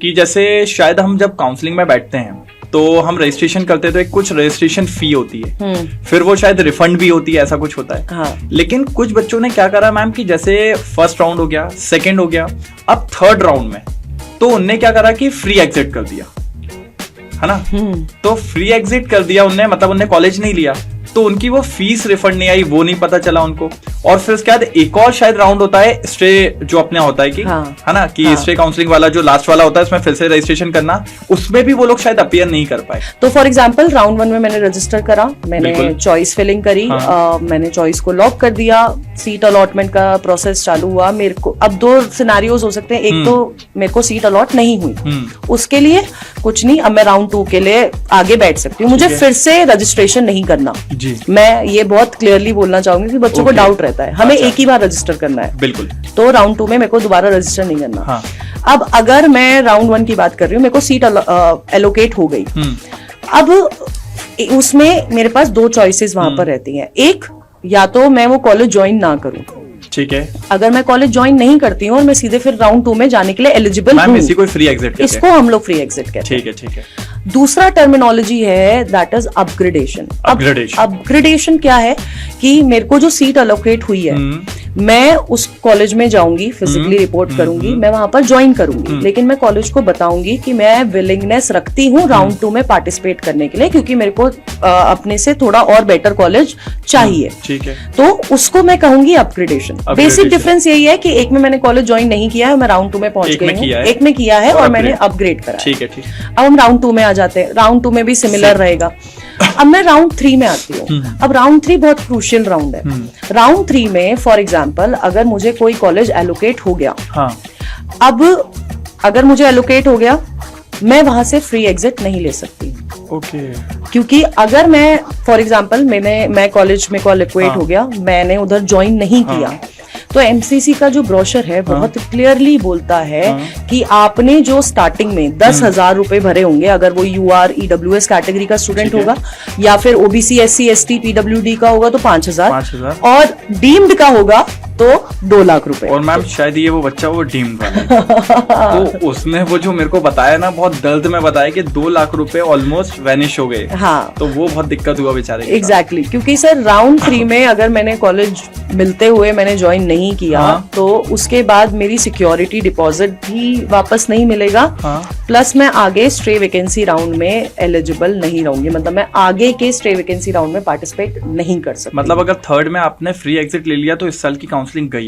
कि जैसे शायद हम जब काउंसलिंग में बैठते हैं तो हम रजिस्ट्रेशन करते हैं तो एक कुछ रजिस्ट्रेशन फी होती है, फिर वो शायद रिफंड भी होती है, ऐसा कुछ होता है। हाँ। लेकिन कुछ बच्चों ने क्या करा मैम कि जैसे फर्स्ट राउंड हो गया, सेकंड हो गया, अब थर्ड राउंड में तो उनने क्या करा कि फ्री एग्जिट कर दिया, है ना। तो फ्री एग्जिट कर दिया उनने, मतलब उनने कॉलेज नहीं लिया, तो उनकी वो फीस रिफंड नहीं आई, वो नहीं पता चला उनको। और फिर उसके बाद एक और शायद राउंड होता है स्टे, जो अपने होता है कि हाँ, है ना कि स्टे काउंसलिंग वाला जो लास्ट वाला होता है, उसमें फिर से रजिस्ट्रेशन करना, उसमें भी वो लोग शायद अपीयर नहीं कर पाए। तो फॉर एग्जांपल राउंड 1 में मैंने रजिस्टर करा, मैंने चॉइस फिलिंग करी, मैंने चॉइस को लॉक कर दिया, सीट अलॉटमेंट का प्रोसेस चालू हुआ। मेरे को अब 2 सिनेरियोज हो सकते हैं, एक तो मेरे को सीट अलॉट नहीं हुई, उसके लिए कुछ नहीं, अब मैं राउंड 2 के लिए आगे बैठ सकती हूँ, मुझे फिर से रजिस्ट्रेशन नहीं करना जी। मैं ये बहुत क्लियरली बोलना चाहूंगी कि बच्चों को डाउट रहता है, हमें एक ही बार रजिस्टर करना है, बिल्कुल। तो राउंड 2 में मेरे को दोबारा रजिस्टर नहीं करना। हाँ। अब अगर मैं राउंड 1 की बात कर रही हूँ, मेरे को सीट एलोकेट हो गई, अब उसमें मेरे पास 2 चॉइसेस वहां पर रहती हैं। एक, या तो मैं वो कॉलेज ज्वाइन ना करूं, ठीक है। अगर मैं कॉलेज ज्वाइन नहीं करती हूँ और मैं सीधे फिर राउंड 2 में जाने के लिए एलिजिबल हूँ, इसी को फ्री एग्जिट कहते हैं। इसको हम लोग फ्री एग्जिट कहते हैं। ठीक है, ठीक है। दूसरा टर्मिनोलॉजी है दैट इज अपग्रेडेशन। अपग्रेडेशन क्या है कि मेरे को जो सीट अलोकेट हुई है, मैं उस कॉलेज में जाऊंगी, फिजिकली रिपोर्ट करूंगी, मैं वहां पर ज्वाइन करूंगी, लेकिन मैं कॉलेज को बताऊंगी कि मैं विलिंगनेस रखती हूँ राउंड 2 में पार्टिसिपेट करने के लिए, क्योंकि मेरे को अपने से थोड़ा और बेटर कॉलेज चाहिए। ठीक है। तो उसको मैं कहूंगी अपग्रेडेशन। बेसिक डिफरेंस यही है कि एक में मैंने कॉलेज ज्वाइन नहीं किया है, मैं राउंड 2 में पहुंच गई हूँ, एक में किया है और मैंने अपग्रेड करा। ठीक है, ठीक। अब हम राउंड 2 में आ जाते हैं। राउंड 2 में भी सिमिलर रहेगा। अब मैं राउंड 3 में आती हूँ। अब राउंड 3 बहुत क्रूशियल राउंड है। राउंड 3 में फॉर एग्जांपल अगर मुझे कोई कॉलेज एलोकेट हो गया, हाँ। अब अगर मुझे एलोकेट हो गया, मैं वहां से फ्री एग्जिट नहीं ले सकती। ओके। क्योंकि अगर मैं फॉर एग्जांपल मैं कॉलेज में को एलोकेट हो गया, मैंने उधर ज्वाइन नहीं किया, तो एमसीसी का जो ब्रोशर है बहुत क्लियरली बोलता है कि आपने जो स्टार्टिंग में 10,000 रुपए भरे होंगे, अगर वो यूआर ईडब्ल्यूएस कैटेगरी का स्टूडेंट होगा, या फिर ओबीसी एससी एसटी पीडब्ल्यूडी का होगा तो 5,000, और डीम्ड का होगा तो 2 लाख रुपए। और मैम शायद ये वो बच्चा वो डीम्ड वाला तो उसने वो जो मेरे को बताया ना, बहुत दर्द में बताया कि 2 लाख रुपए ऑलमोस्ट वैनिश हो गए। हाँ। तो वो बहुत दिक्कत हुआ बेचारे। एग्जैक्टली, क्योंकि सर राउंड 3 में अगर मैंने कॉलेज मिलते हुए मैंने ज्वाइन नहीं किया, तो उसके बाद मेरी सिक्योरिटी डिपॉजिट भी वापस नहीं मिलेगा, प्लस मैं आगे स्ट्रे वैकेंसी राउंड में एलिजिबल नहीं रहूंगी, मतलब मैं आगे के स्ट्रे वैकेंसी राउंड में पार्टिसिपेट नहीं कर सकती। मतलब अगर थर्ड में आपने फ्री एग्जिट ले लिया तो इस साल की काउंसलिंग गई।